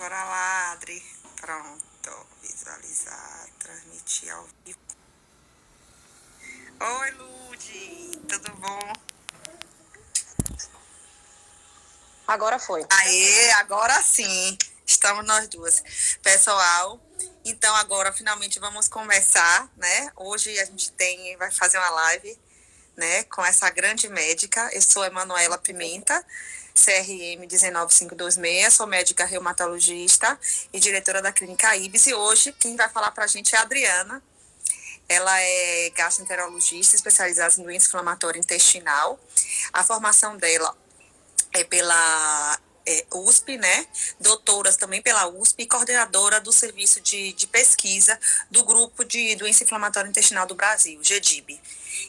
Bora lá, Adri. Pronto, visualizar, transmitir ao vivo. Oi, Lude, tudo bom? Agora foi. Aê, agora sim, estamos nós duas. Pessoal, então agora finalmente vamos conversar, né? Hoje a gente vai fazer uma live, né, com essa grande médica. Eu sou Emanuela Pimenta, CRM 19526, sou médica reumatologista e diretora da Clínica Ibis, e hoje quem vai falar pra gente é a Adriana. Ela é gastroenterologista especializada em doença inflamatória intestinal. A formação dela é pela USP, né? Doutoras também pela USP e coordenadora do serviço de pesquisa do Grupo de Doença Inflamatória Intestinal do Brasil, GDIB.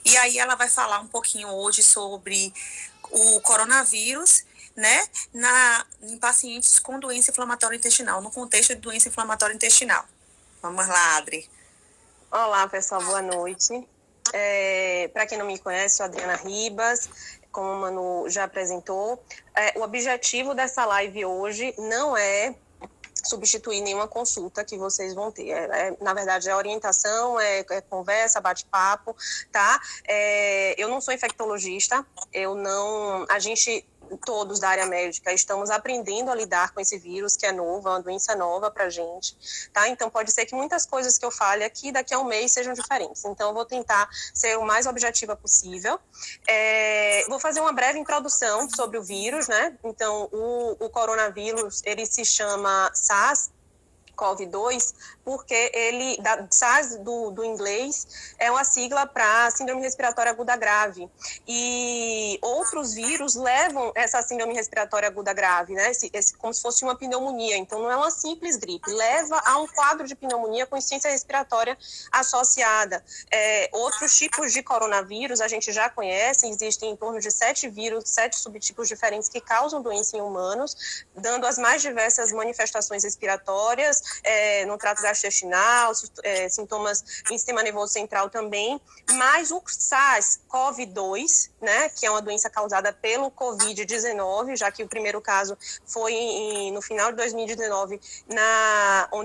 E aí ela vai falar um pouquinho hoje sobre o coronavírus, né, em pacientes com doença inflamatória intestinal, no contexto de doença inflamatória intestinal. Vamos lá, Adri. Olá, pessoal, boa noite. Para quem não me conhece, sou Adriana Ribas, como o Manu já apresentou. O objetivo dessa live hoje não é substituir nenhuma consulta que vocês vão ter. Na verdade, é orientação, é conversa, bate-papo, tá? Eu não sou infectologista, a gente, todos da área médica, estamos aprendendo a lidar com esse vírus que é novo, é uma doença nova pra gente, tá? Então, pode ser que muitas coisas que eu fale aqui daqui a um mês sejam diferentes. Então, eu vou tentar ser o mais objetiva possível. Vou fazer uma breve introdução sobre o vírus, né? Então, o coronavírus, ele se chama SARS-CoV-2, porque SARS do inglês é uma sigla para síndrome respiratória aguda grave. E outros vírus levam essa síndrome respiratória aguda grave, né? Como se fosse uma pneumonia. Então, não é uma simples gripe. Leva a um quadro de pneumonia com insuficiência respiratória associada. Outros tipos de coronavírus a gente já conhece. Existem em torno de 7 subtipos diferentes que causam doença em humanos, dando as mais diversas manifestações respiratórias, no trato gastrointestinal, sintomas em sistema nervoso central também, mas o SARS-CoV-2, né, que é uma doença causada pelo Covid-19, já que o primeiro caso foi no final de 2019,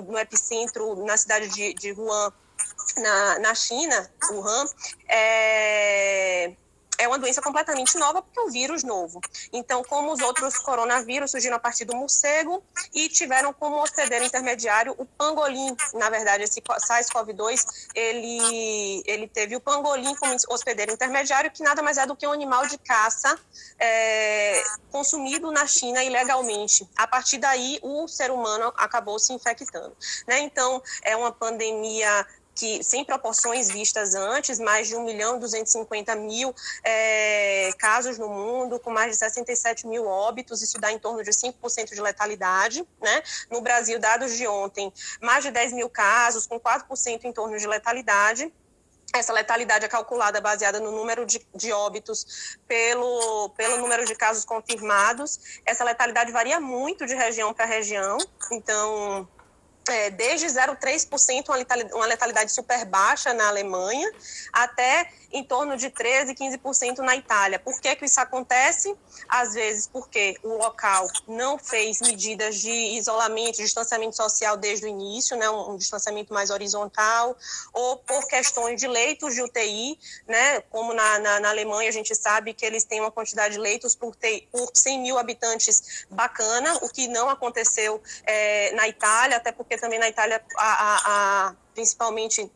no epicentro, na cidade de Wuhan, na China, Wuhan, é uma doença completamente nova, porque é um vírus novo. Então, como os outros coronavírus surgiram a partir do morcego e tiveram como hospedeiro intermediário o pangolim. Na verdade, esse SARS-CoV-2, ele teve o pangolim como hospedeiro intermediário, que nada mais é do que um animal de caça consumido na China ilegalmente. A partir daí, o ser humano acabou se infectando, né? Então, é uma pandemia que sem proporções vistas antes, mais de 1.250.000 casos no mundo, com mais de 67 mil óbitos, isso dá em torno de 5% de letalidade, né? No Brasil, dados de ontem, mais de 10 mil casos, com 4% em torno de letalidade. Essa letalidade é calculada baseada no número de óbitos pelo número de casos confirmados. Essa letalidade varia muito de região para região, então desde 0,3%, uma letalidade super baixa na Alemanha, até em torno de 13%, 15% na Itália. Por que isso acontece? Às vezes porque o local não fez medidas de isolamento, de distanciamento social desde o início, né, um distanciamento mais horizontal, ou por questões de leitos de UTI, né, como na Alemanha a gente sabe que eles têm uma quantidade de leitos por 100 mil habitantes bacana, o que não aconteceu na Itália, até porque também na Itália, principalmente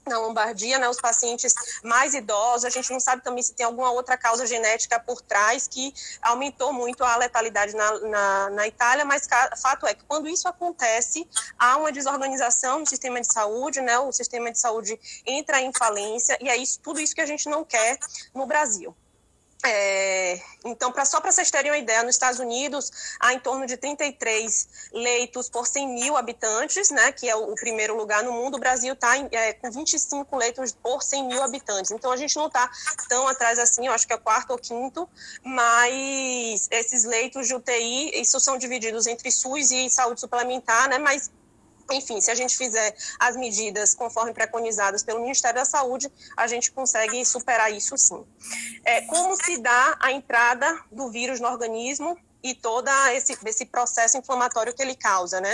na Lombardia, né, os pacientes mais idosos, a gente não sabe também se tem alguma outra causa genética por trás que aumentou muito a letalidade na Itália, mas fato é que quando isso acontece, há uma desorganização no sistema de saúde, né, o sistema de saúde entra em falência, e é tudo isso que a gente não quer no Brasil. Então, só para vocês terem uma ideia, nos Estados Unidos há em torno de 33 leitos por 100 mil habitantes, né, que é o primeiro lugar no mundo. O Brasil está com 25 leitos por 100 mil habitantes. Então, a gente não está tão atrás assim, eu acho que é quarto ou quinto, mas esses leitos de UTI, isso são divididos entre SUS e saúde suplementar, né, mas enfim, se a gente fizer as medidas conforme preconizadas pelo Ministério da Saúde, a gente consegue superar isso sim. Como se dá a entrada do vírus no organismo e todo esse processo inflamatório que ele causa, né?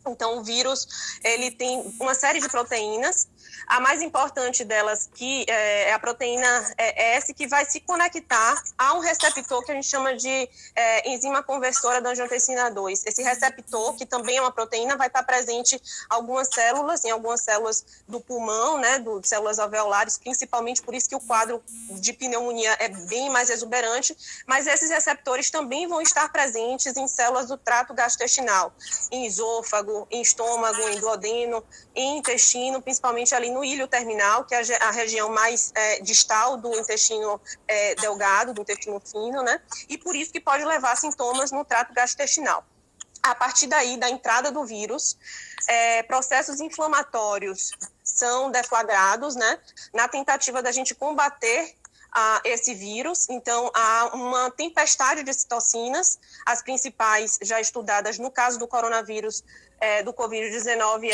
Então, o vírus, ele tem uma série de proteínas. A mais importante delas, que é a proteína S, que vai se conectar a um receptor que a gente chama de enzima conversora da angiotensina 2. Esse receptor, que também é uma proteína, vai estar presente em algumas células do pulmão, né, células alveolares, principalmente por isso que o quadro de pneumonia é bem mais exuberante, mas esses receptores também vão estar presentes em células do trato gastrointestinal, em esôfago, em estômago, em duodeno, em intestino, principalmente ali no ilho terminal, que é a região mais distal do intestino delgado, do intestino fino, né? E por isso que pode levar sintomas no trato gastrointestinal. A partir daí, da entrada do vírus, processos inflamatórios são deflagrados, né? Na tentativa da gente combater esse vírus. Então, há uma tempestade de citocinas, as principais já estudadas no caso do coronavírus, do Covid-19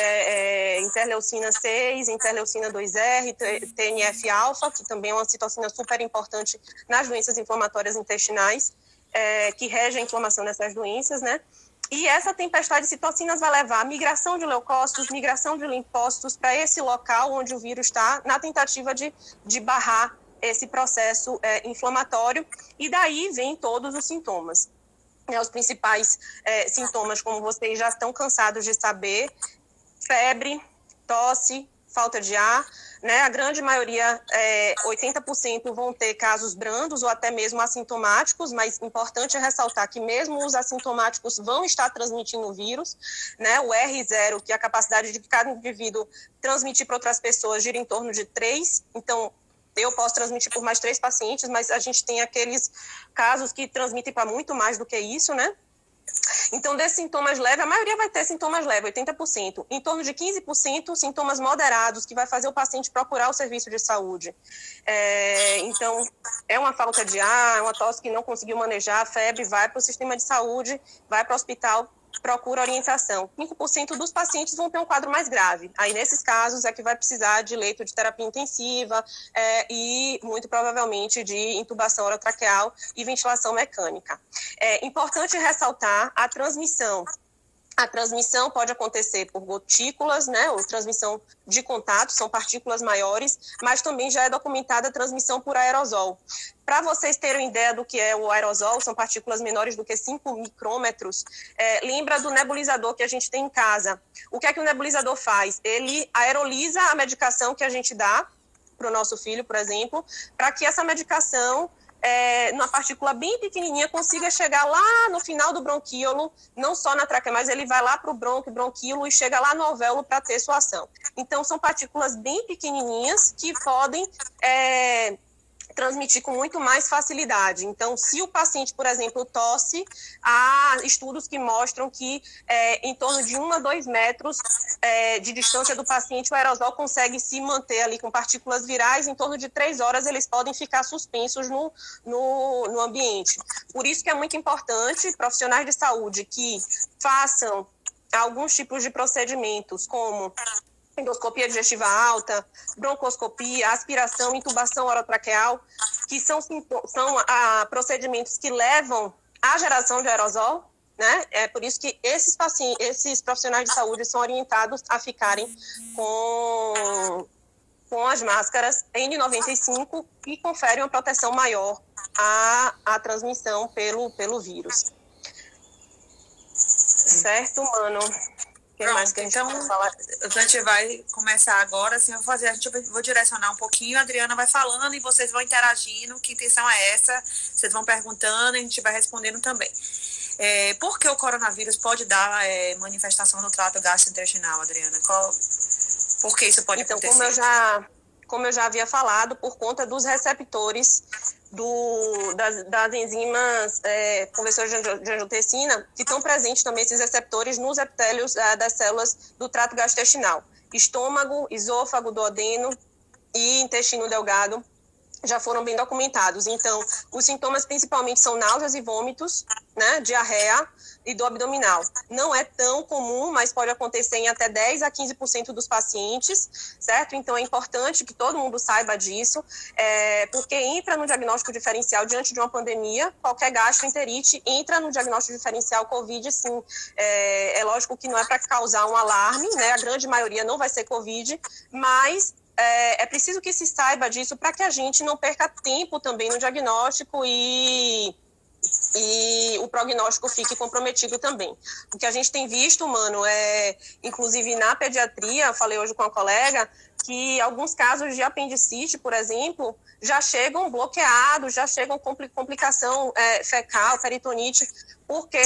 interleucina 6, interleucina 2R, TNF-alfa, que também é uma citocina super importante nas doenças inflamatórias intestinais, que rege a inflamação dessas doenças, né? E essa tempestade de citocinas vai levar a migração de leucócitos, migração de linfócitos para esse local onde o vírus está, na tentativa de barrar esse processo inflamatório, e daí vem todos os sintomas. Os principais sintomas, como vocês já estão cansados de saber: febre, tosse, falta de ar, né? A grande maioria, 80%, vão ter casos brandos ou até mesmo assintomáticos, mas importante é ressaltar que mesmo os assintomáticos vão estar transmitindo o vírus, né? O R0, que é a capacidade de cada indivíduo transmitir para outras pessoas, gira em torno de 3, então eu posso transmitir por mais 3 pacientes, mas a gente tem aqueles casos que transmitem para muito mais do que isso, né? Então, desses sintomas leves, a maioria vai ter sintomas leves, 80%. Em torno de 15%, sintomas moderados, que vai fazer o paciente procurar o serviço de saúde. Então, é uma falta de ar, é uma tosse que não conseguiu manejar, a febre, vai para o sistema de saúde, vai para o hospital, procura orientação. 5% dos pacientes vão ter um quadro mais grave. Aí, nesses casos, é que vai precisar de leito de terapia intensiva e, muito provavelmente, de intubação orotraqueal e ventilação mecânica. É importante ressaltar a transmissão. A transmissão pode acontecer por gotículas, né, ou transmissão de contato, são partículas maiores, mas também já é documentada a transmissão por aerosol. Para vocês terem ideia do que é o aerosol, são partículas menores do que 5 micrômetros, lembra do nebulizador que a gente tem em casa. O que é que o nebulizador faz? Ele aeroliza a medicação que a gente dá para o nosso filho, por exemplo, para que essa medicação, numa partícula bem pequenininha, consiga chegar lá no final do bronquíolo, não só na traqueia, mas ele vai lá para o bronquíolo e chega lá no alvéolo para ter sua ação. Então, são partículas bem pequenininhas que podem transmitir com muito mais facilidade. Então, se o paciente, por exemplo, tosse, há estudos que mostram que em torno de 1 a 2 metros de distância do paciente, o aerosol consegue se manter ali com partículas virais. Em torno de 3 horas, eles podem ficar suspensos no ambiente. Por isso que é muito importante profissionais de saúde que façam alguns tipos de procedimentos, como endoscopia digestiva alta, broncoscopia, aspiração, intubação orotraqueal, que são procedimentos que levam à geração de aerosol, né? É por isso que esses profissionais de saúde são orientados a ficarem com as máscaras N95 e conferem uma proteção maior à transmissão pelo vírus. Certo, mano? Pronto, então a gente vai começar agora, assim, vou direcionar um pouquinho, a Adriana vai falando e vocês vão interagindo, que intenção é essa, vocês vão perguntando e a gente vai respondendo também. Por que o coronavírus pode dar manifestação no trato gastrointestinal, Adriana? Por que isso pode acontecer? Como eu já havia falado, por conta dos receptores das enzimas conversoras de angiotensina, que estão presentes também esses receptores nos epitélios das células do trato gastrointestinal. Estômago, esôfago, duodeno e intestino delgado já foram bem documentados. Então, os sintomas principalmente são náuseas e vômitos, né, diarreia e dor abdominal. Não é tão comum, mas pode acontecer em até 10 a 15% dos pacientes, certo? Então, é importante que todo mundo saiba disso, porque entra no diagnóstico diferencial diante de uma pandemia, qualquer gastroenterite entra no diagnóstico diferencial COVID, sim. É lógico que não é para causar um alarme, né? A grande maioria não vai ser COVID, mas é preciso que se saiba disso para que a gente não perca tempo também no diagnóstico e o prognóstico fique comprometido também. O que a gente tem visto, mano, inclusive na pediatria, falei hoje com uma colega, que alguns casos de apendicite, por exemplo, já chegam bloqueados, já chegam com complicação fecal, peritonite, porque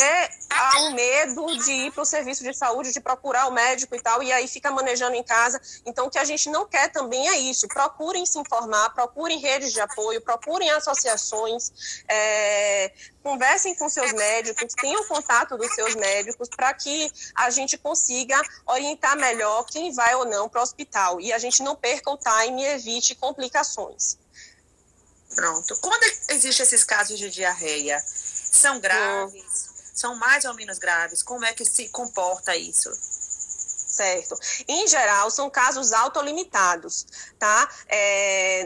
há um medo de ir para o serviço de saúde, de procurar o médico e tal, e aí fica manejando em casa. Então, o que a gente não quer também é isso. Procurem se informar, procurem redes de apoio, procurem associações, conversem com seus médicos, tenham contato dos seus médicos para que a gente consiga orientar melhor quem vai ou não para o hospital. E a gente não perca o time e evite complicações. Pronto. Quando existem esses casos de diarreia, são graves? São mais ou menos graves? Como é que se comporta isso? Certo. Em geral, são casos autolimitados, tá?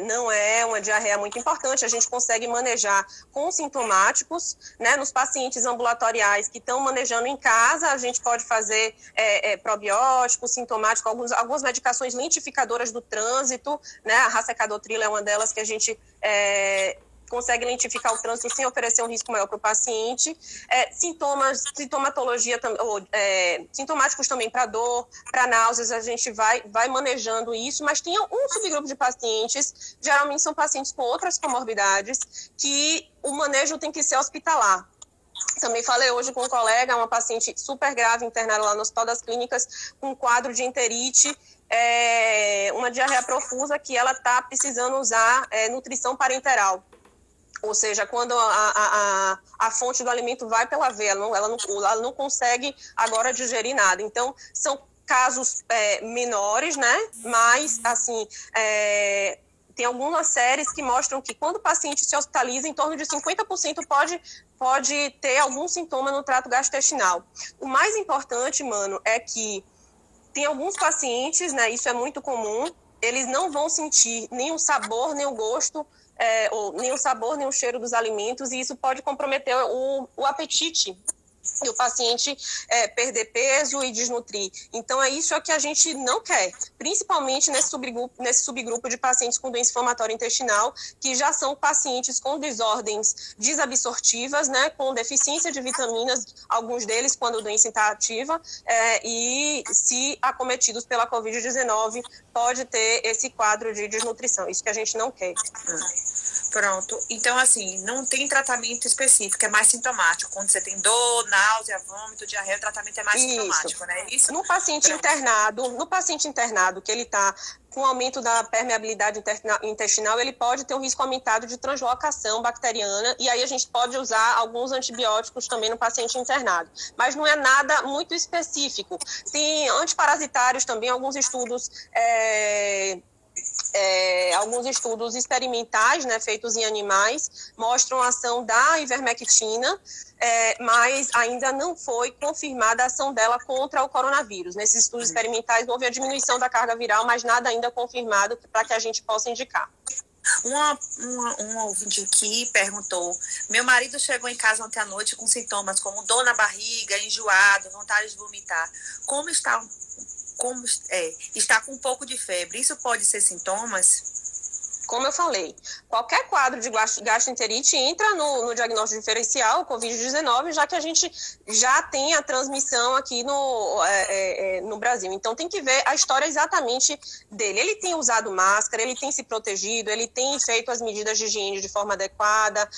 Não é uma diarreia muito importante, a gente consegue manejar com sintomáticos, né? Nos pacientes ambulatoriais que estão manejando em casa, a gente pode fazer probiótico, sintomático, algumas medicações lentificadoras do trânsito, né? A racecadotril é uma delas que a gente consegue lentificar o trânsito sem oferecer um risco maior para o paciente. Sintomatologia, sintomáticos também para dor, para náuseas, a gente vai manejando isso, mas tem um subgrupo de pacientes, geralmente são pacientes com outras comorbidades, que o manejo tem que ser hospitalar. Também falei hoje com um colega, uma paciente super grave, internada lá no Hospital das Clínicas, com um quadro de enterite, uma diarreia profusa, que ela está precisando usar nutrição parenteral. Ou seja, quando a fonte do alimento vai pela veia, ela não consegue agora digerir nada. Então, são casos menores, né? Mas, assim, tem algumas séries que mostram que quando o paciente se hospitaliza, em torno de 50% pode ter algum sintoma no trato gastrointestinal. O mais importante, mano, é que tem alguns pacientes, né? Isso é muito comum, eles não vão sentir nem o sabor, nem o gosto, ou nem o sabor, nem o cheiro dos alimentos, e isso pode comprometer o apetite e o paciente perder peso e desnutrir. Então, é isso que a gente não quer, principalmente nesse subgrupo de pacientes com doença inflamatória intestinal, que já são pacientes com desordens desabsortivas, né, com deficiência de vitaminas, alguns deles quando a doença está ativa, e se acometidos pela Covid-19, pode ter esse quadro de desnutrição. Isso que a gente não quer. Pronto. Então, assim, não tem tratamento específico, é mais sintomático. Quando você tem dor, náusea, vômito, diarreia, o tratamento é mais sintomático, né? Isso? No paciente internado, que ele está com aumento da permeabilidade intestinal, ele pode ter um risco aumentado de translocação bacteriana, e aí a gente pode usar alguns antibióticos também no paciente internado. Mas não é nada muito específico. Tem antiparasitários também, alguns estudos experimentais, né, feitos em animais, mostram a ação da ivermectina, mas ainda não foi confirmada a ação dela contra o coronavírus. Nesses estudos experimentais houve a diminuição da carga viral, mas nada ainda confirmado para que a gente possa indicar. Um ouvinte aqui perguntou: meu marido chegou em casa ontem à noite com sintomas como dor na barriga, enjoado, vontade de vomitar. Está com um pouco de febre. Isso pode ser sintomas? Como eu falei, qualquer quadro de gastroenterite entra no diagnóstico diferencial, Covid-19, já que a gente já tem a transmissão aqui no Brasil. Então, tem que ver a história exatamente dele. Ele tem usado máscara, ele tem se protegido, ele tem feito as medidas de higiene de forma adequada,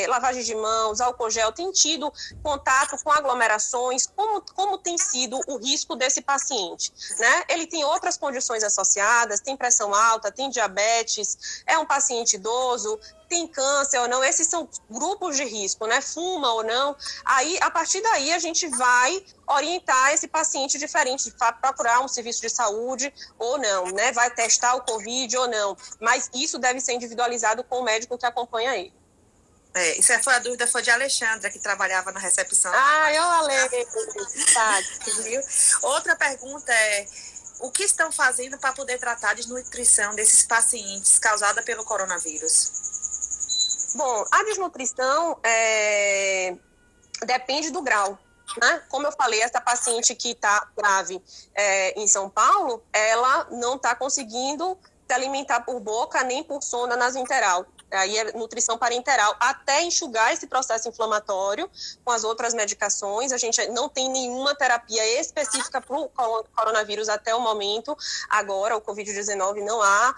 lavagem de mãos, álcool gel, tem tido contato com aglomerações, como tem sido o risco desse paciente, né? Ele tem outras condições associadas, tem pressão alta, tem diabetes, é um paciente idoso, tem câncer ou não, esses são grupos de risco, né? Fuma ou não. Aí, a partir daí, a gente vai orientar esse paciente diferente, para procurar um serviço de saúde ou não, né? Vai testar o Covid ou não. Mas isso deve ser individualizado com o médico que acompanha ele. Isso foi a dúvida, foi de Alexandra, que trabalhava na recepção. Eu falei. Viu? Outra pergunta é: o que estão fazendo para poder tratar a desnutrição desses pacientes causada pelo coronavírus? Bom, a desnutrição depende do grau, né? Como eu falei, essa paciente que está grave em São Paulo, ela não está conseguindo se alimentar por boca nem por sonda nasointeral. Aí é nutrição parenteral, até enxugar esse processo inflamatório com as outras medicações. A gente não tem nenhuma terapia específica para o coronavírus até o momento. Agora, o Covid-19 não há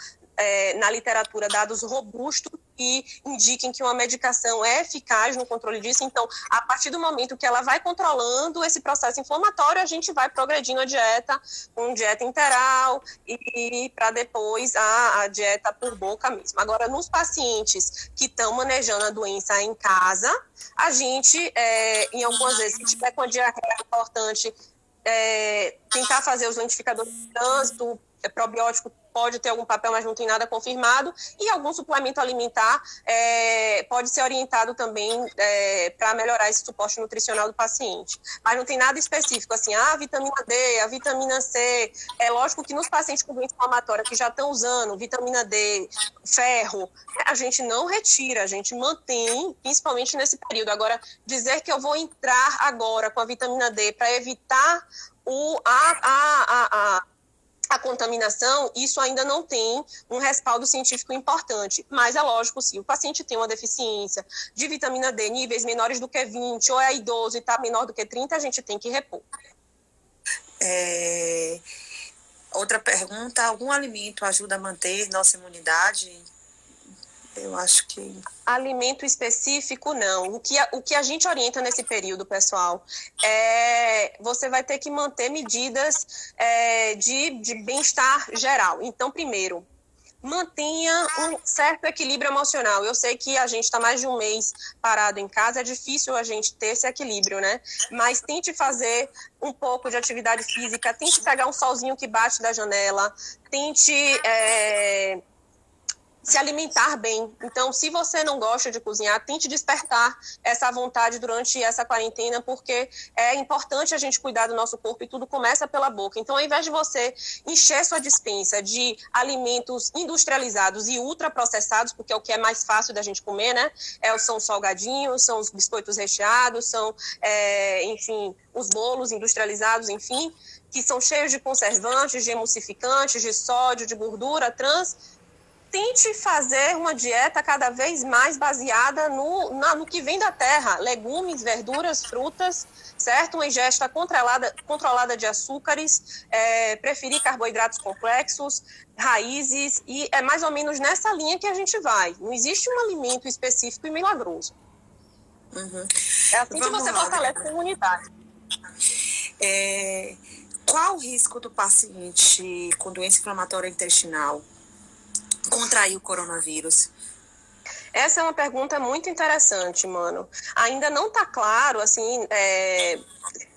na literatura dados robustos que indiquem que uma medicação é eficaz no controle disso. Então, a partir do momento que ela vai controlando esse processo inflamatório, a gente vai progredindo a dieta, com dieta interal e para depois a dieta por boca mesmo. Agora, nos pacientes que estão manejando a doença em casa, a gente, em algumas vezes, se tiver com a diarreia importante, tentar fazer os lentificadores de trânsito, probiótico pode ter algum papel, mas não tem nada confirmado, e algum suplemento alimentar pode ser orientado também para melhorar esse suporte nutricional do paciente. Mas não tem nada específico, assim, a vitamina D, a vitamina C. É lógico que nos pacientes com doença inflamatória que já estão usando vitamina D, ferro, a gente não retira, a gente mantém, principalmente nesse período. Agora, dizer que eu vou entrar agora com a vitamina D para evitar a contaminação, isso ainda não tem um respaldo científico importante. Mas é lógico, se o paciente tem uma deficiência de vitamina D, níveis menores do que 20, ou é idoso e está menor do que 30, a gente tem que repor. Outra pergunta: algum alimento ajuda a manter nossa imunidade? Eu acho que... Alimento específico, não. O que a gente orienta nesse período, pessoal, você vai ter que manter medidas de bem-estar geral. Então, primeiro, mantenha um certo equilíbrio emocional. Eu sei que a gente está mais de um mês parado em casa, é difícil a gente ter esse equilíbrio, né? Mas tente fazer um pouco de atividade física, tente pegar um solzinho que bate da janela, tente... se alimentar bem. Então, se você não gosta de cozinhar, tente despertar essa vontade durante essa quarentena, porque é importante a gente cuidar do nosso corpo e tudo começa pela boca. Então, ao invés de você encher sua despensa de alimentos industrializados e ultraprocessados, porque é o que é mais fácil da gente comer, né? São os salgadinhos, são os biscoitos recheados, são, enfim, os bolos industrializados, enfim, que são cheios de conservantes, de emulsificantes, de sódio, de gordura trans. Tente fazer uma dieta cada vez mais baseada no que vem da terra, legumes, verduras, frutas, certo? Uma ingesta controlada de açúcares, preferir carboidratos complexos, raízes, e é mais ou menos nessa linha que a gente vai. Não existe um alimento específico e milagroso. Uhum. É assim que você fortalece a imunidade. Qual o risco do paciente com doença inflamatória intestinal contrair o coronavírus? Essa é uma pergunta muito interessante, mano. Ainda não está claro, assim,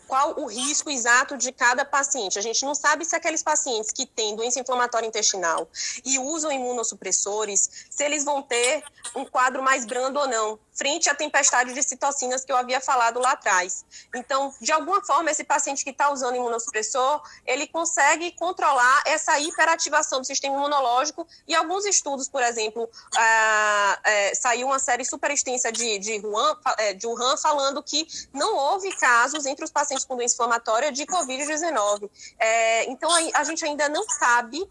qual o risco exato de cada paciente. A gente não sabe se aqueles pacientes que têm doença inflamatória intestinal e usam imunossupressores, se eles vão ter um quadro mais brando ou não, frente à tempestade de citocinas que eu havia falado lá atrás. Então, de alguma forma, esse paciente que está usando imunossupressor, ele consegue controlar essa hiperativação do sistema imunológico, e alguns estudos, por exemplo, saiu uma série super extensa de Wuhan falando que não houve casos entre os pacientes com doença inflamatória de Covid-19. Então, a gente ainda não sabe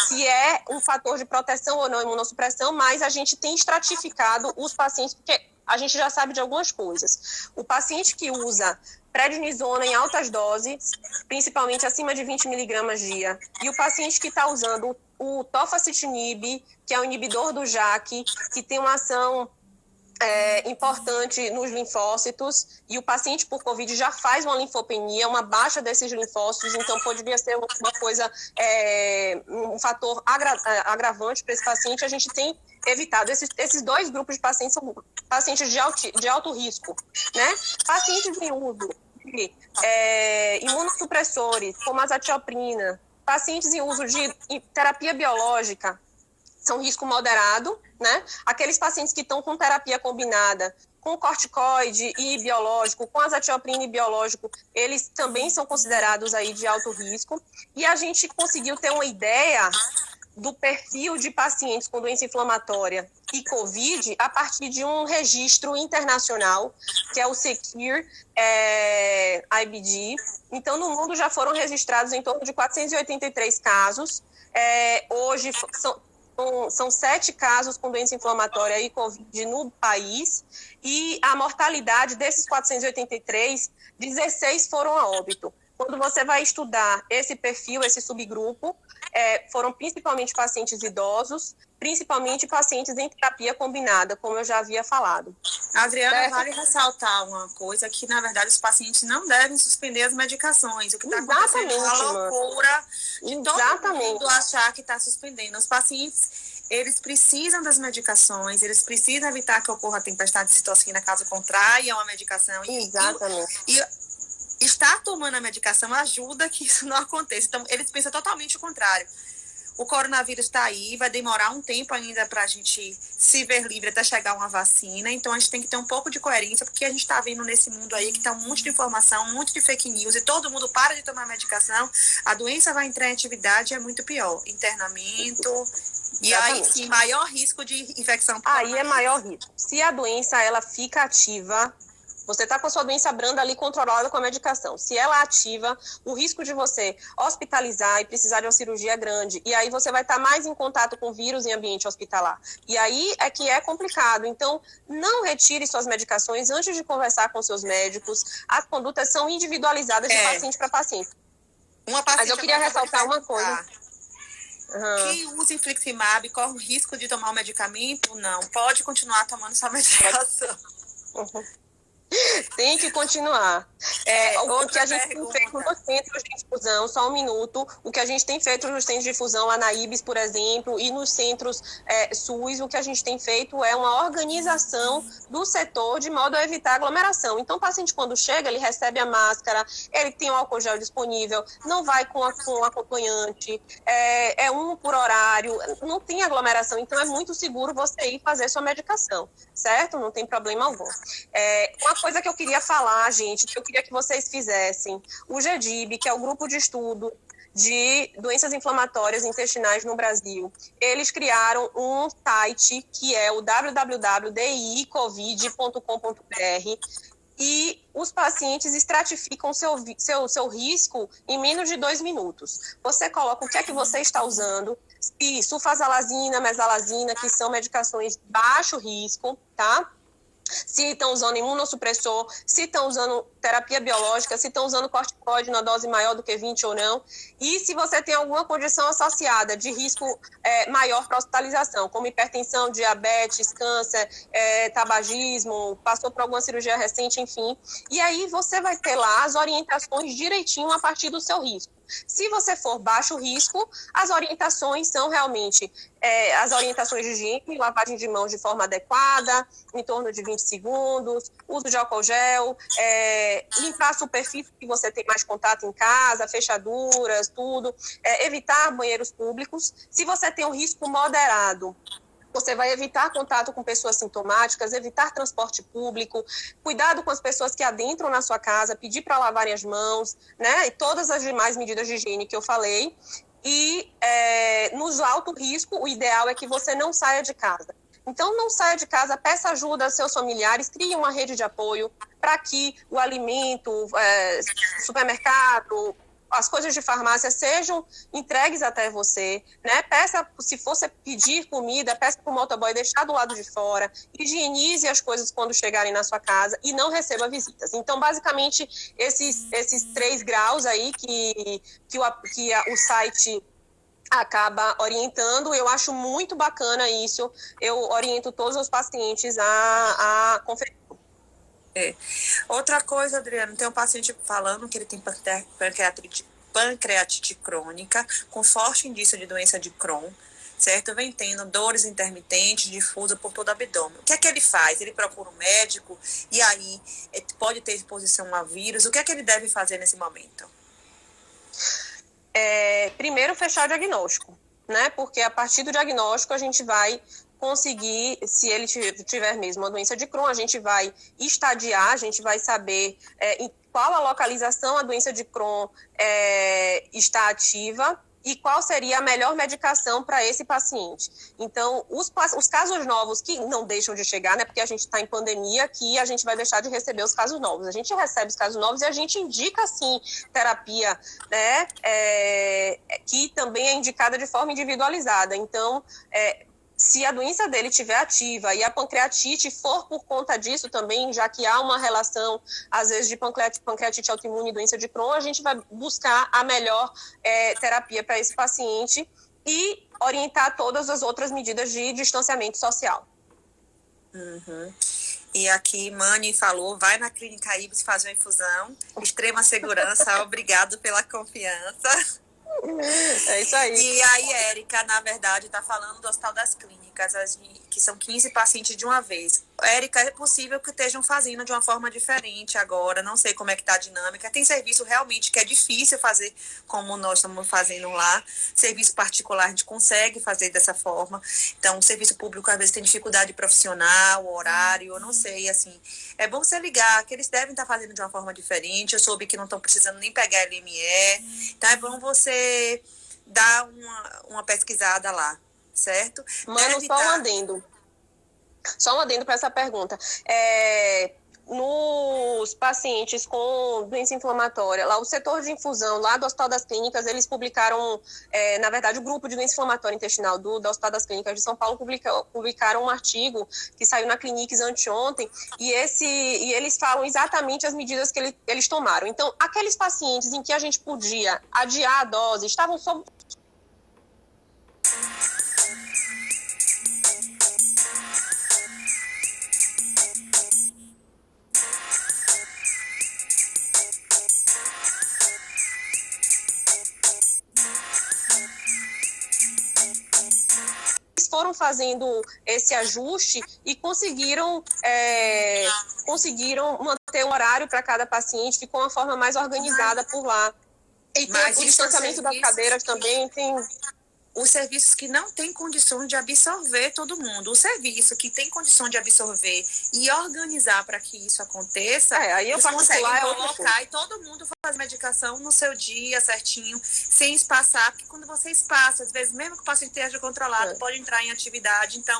se é um fator de proteção ou não imunossupressão, mas a gente tem estratificado os pacientes, porque a gente já sabe de algumas coisas. O paciente que usa prednisona em altas doses, principalmente acima de 20 miligramas dia, e o paciente que está usando o tofacitinib, que é o inibidor do JAK, que tem uma ação importante nos linfócitos, e o paciente por Covid já faz uma linfopenia, uma baixa desses linfócitos, então poderia ser uma coisa, um fator agravante para esse paciente. A gente tem evitado. Esses dois grupos de pacientes são pacientes de alto risco, né? Pacientes em uso de imunossupressores, como azatioprina, pacientes em uso de terapia biológica, são risco moderado, né? Aqueles pacientes que estão com terapia combinada, com corticoide e biológico, com azatioprina e biológico, eles também são considerados aí de alto risco. E a gente conseguiu ter uma ideia do perfil de pacientes com doença inflamatória e COVID a partir de um registro internacional, que é o SECURE IBD. Então, no mundo já foram registrados em torno de 483 casos. Hoje são 7 casos com doença inflamatória e COVID no país, e a mortalidade desses 483, 16 foram a óbito. Quando você vai estudar esse perfil, esse subgrupo, foram principalmente pacientes idosos, principalmente pacientes em terapia combinada, como eu já havia falado. Adriana, vale ressaltar uma coisa, que na verdade os pacientes não devem suspender as medicações. O que está acontecendo é uma loucura de todo mundo achar que está suspendendo. Os pacientes, eles precisam das medicações, eles precisam evitar que ocorra tempestade de citocina caso contraiam a medicação. Exatamente. E estar tomando a medicação ajuda que isso não aconteça. Então, eles pensam totalmente o contrário. O coronavírus está aí, vai demorar um tempo ainda para a gente se ver livre até chegar uma vacina. Então, a gente tem que ter um pouco de coerência, porque a gente está vendo nesse mundo aí que está um monte de informação, um monte de fake news, e todo mundo para de tomar medicação, a doença vai entrar em atividade, é muito pior. Internamento, e aí sim, maior risco de infecção. Aí é maior risco. Se a doença ela fica ativa, você está com a sua doença branda ali controlada com a medicação. Se ela ativa, o risco de você hospitalizar e precisar de uma cirurgia é grande. E aí você vai estar mais em contato com o vírus em ambiente hospitalar. E aí é que é complicado. Então, não retire suas medicações antes de conversar com seus médicos. As condutas são individualizadas de paciente para paciente. Mas eu queria ressaltar uma coisa. Quem usa infliximab corre o risco de tomar o medicamento? Não. Pode continuar tomando sua medicação. Tem que continuar. O que a gente tem feito nos centros de difusão, só um minuto, o que a gente tem feito nos centros de difusão, lá na IBS, por exemplo, e nos centros SUS, o que a gente tem feito é uma organização do setor de modo a evitar aglomeração. Então, o paciente, quando chega, ele recebe a máscara, ele tem o álcool gel disponível, não vai com acompanhante, é um por horário, não tem aglomeração, então é muito seguro você ir fazer sua medicação, certo? Não tem problema algum. Uma coisa que eu queria falar, gente, que eu queria que vocês fizessem, o GEDIB, que é o grupo de estudo de doenças inflamatórias intestinais no Brasil, eles criaram um site que é o www.dicovid.com.br, e os pacientes estratificam seu risco em menos de 2 minutos. Você coloca o que é que você está usando, se sulfasalazina, mesalazina, que são medicações de baixo risco, tá? Se estão usando imunossupressor, se estão usando terapia biológica, se estão usando corticoide na dose maior do que 20 ou não, e se você tem alguma condição associada de risco maior para hospitalização, como hipertensão, diabetes, câncer, tabagismo, passou por alguma cirurgia recente, enfim. E aí você vai ter lá as orientações direitinho a partir do seu risco. Se você for baixo risco, as orientações são realmente as orientações de higiene, lavagem de mãos de forma adequada, em torno de 20 segundos, uso de álcool gel, limpar a superfície que você tem mais contato em casa, fechaduras, tudo, evitar banheiros públicos. Se você tem um risco moderado, você vai evitar contato com pessoas sintomáticas, evitar transporte público, cuidado com as pessoas que adentram na sua casa, pedir para lavarem as mãos, né? E todas as demais medidas de higiene que eu falei. E nos alto risco, o ideal é que você não saia de casa. Então, não saia de casa, peça ajuda aos seus familiares, crie uma rede de apoio para que o alimento, supermercado, as coisas de farmácia sejam entregues até você, né? Peça, se fosse pedir comida, peça para o motoboy deixar do lado de fora, higienize as coisas quando chegarem na sua casa e não receba visitas. Então, basicamente, esses 3 graus aí que o site acaba orientando. Eu acho muito bacana isso. Eu oriento todos os pacientes a conferir. Outra coisa, Adriano, tem um paciente falando que ele tem pancreatite crônica, com forte indício de doença de Crohn, certo? Vem tendo dores intermitentes, difusas por todo o abdômen. O que é que ele faz? Ele procura um médico e aí pode ter exposição a vírus. O que é que ele deve fazer nesse momento? Primeiro, fechar o diagnóstico, né? Porque a partir do diagnóstico a gente vai conseguir, se ele tiver mesmo uma doença de Crohn, a gente vai estadiar, a gente vai saber em qual a localização a doença de Crohn está ativa e qual seria a melhor medicação para esse paciente. Então, os casos novos que não deixam de chegar, né, porque a gente está em pandemia, que a gente vai deixar de receber os casos novos. A gente recebe os casos novos e a gente indica, sim, terapia, né, que também é indicada de forma individualizada. Então, se a doença dele estiver ativa e a pancreatite for por conta disso também, já que há uma relação, às vezes, de pancreatite autoimune e doença de Crohn, a gente vai buscar a melhor terapia para esse paciente e orientar todas as outras medidas de distanciamento social. Uhum. E aqui, Mani falou, vai na Clínica Ibis fazer uma infusão, extrema segurança, obrigado pela confiança. É isso aí. E aí, Érica, na verdade, está falando do Hospital das Clínicas, que são 15 pacientes de uma vez. Érica, é possível que estejam fazendo de uma forma diferente agora, não sei como é que está a dinâmica. Tem serviço realmente que é difícil fazer como nós estamos fazendo lá. Serviço particular a gente consegue fazer dessa forma. Então, o serviço público às vezes tem dificuldade profissional, horário, eu não sei, assim. É bom você ligar, que eles devem estar fazendo de uma forma diferente. Eu soube que não estão precisando nem pegar LME. Então, é bom você dar uma pesquisada lá, certo? Mano, só um adendo para essa pergunta. Nos pacientes com doença inflamatória, lá o setor de infusão, lá do Hospital das Clínicas, eles publicaram, na verdade, o grupo de doença inflamatória intestinal do Hospital das Clínicas de São Paulo publicaram um artigo que saiu na Cliniques anteontem, e eles falam exatamente as medidas que eles tomaram. Então, aqueles pacientes em que a gente podia adiar a dose, estavam sob foram fazendo esse ajuste e conseguiram manter um horário para cada paciente, ficou uma forma mais organizada por lá. E o distanciamento das cadeiras também tem... Os serviços que não têm condições de absorver todo mundo. O serviço que tem condição de absorver e organizar para que isso aconteça, aí eu conseguem colocar e todo mundo faz medicação no seu dia certinho, sem espaçar, porque quando você espaça, às vezes, mesmo que o paciente esteja controlado, pode entrar em atividade. Então,